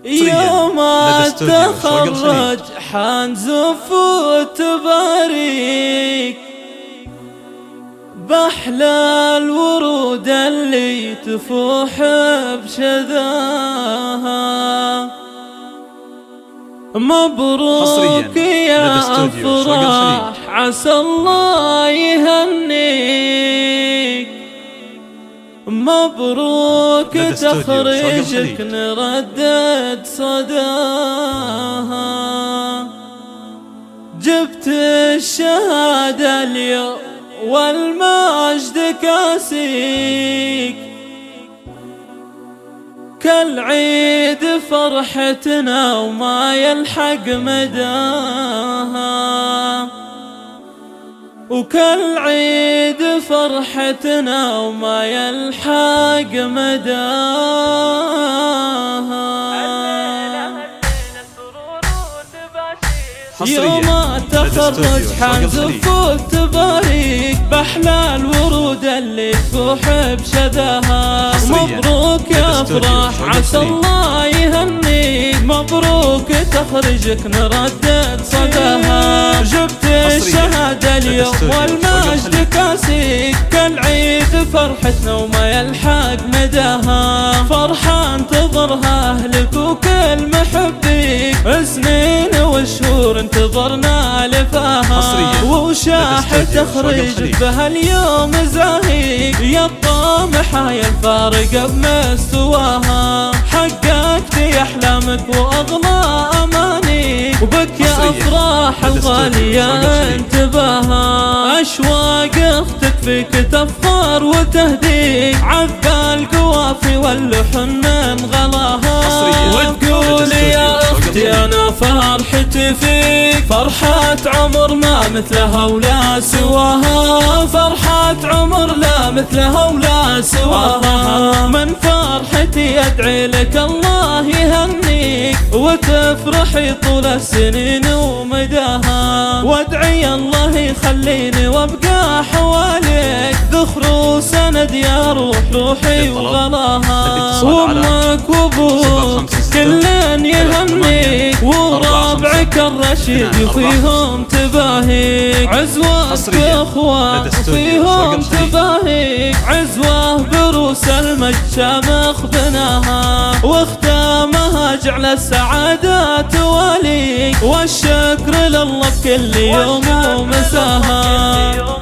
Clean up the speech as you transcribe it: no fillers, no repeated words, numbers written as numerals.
يوم التخرج حنزف وتباريك بأحلى الورود اللي تفوح بشذاها. مبروك يا أفراح عسى الله يهنيك، مبروك تخرجك نردد صداها. جبت الشهادة اليوم والمجد كاسيك، كالعيد فرحتنا وما يلحق مداها، وكالعيد فرحتنا وما يلحق مداها. يوم التخرج حنزف وتباريك بأحلى الورود اللي تفوح بشذاها. مبروك يا أفراح عسى الله يهنيك، مبروك تخرجك نردد صداها. جبت الشهادة اليوم والمجد كاسيك، كالعيد فرحتنا وما يلحق مداها. فرحة انتظرها أهلك وكل محبيك، سنين وشهور انتظرنا لفاها. وشاح تخرجك بهاليوم زاهيك، يا الطامحة يا الفارقة بمستواها. حققت يا أحلامك وأغلى أمانيك، وبك يا أفراح الغالية انتباها. أشواق أختك فيك تفخر وتهديك، عذب القوافي واللحن من غلاها. وتقول يا أختي أنا فرحتي فيك، فرحة عمر ما مثلها ولا سواها. فرحة عمر لا مثلها ولا سواها. من فرحتي أدعي لك الله يهنيك، وتفرحي طول السنين ومداها. وادعي الله يخليني وابقى حواليك، ذخر وسند يا روحي وغلاها. وامك وابوك كلن يهنيك، ورابعك الرشيد فيهم تباهيك. عزوة اخوان فيهم تباهيك، عزوة بروس المجد شامخ بناها. واختامها جعل السعادة تواليك، والشكر لله بكل يوم ومساها.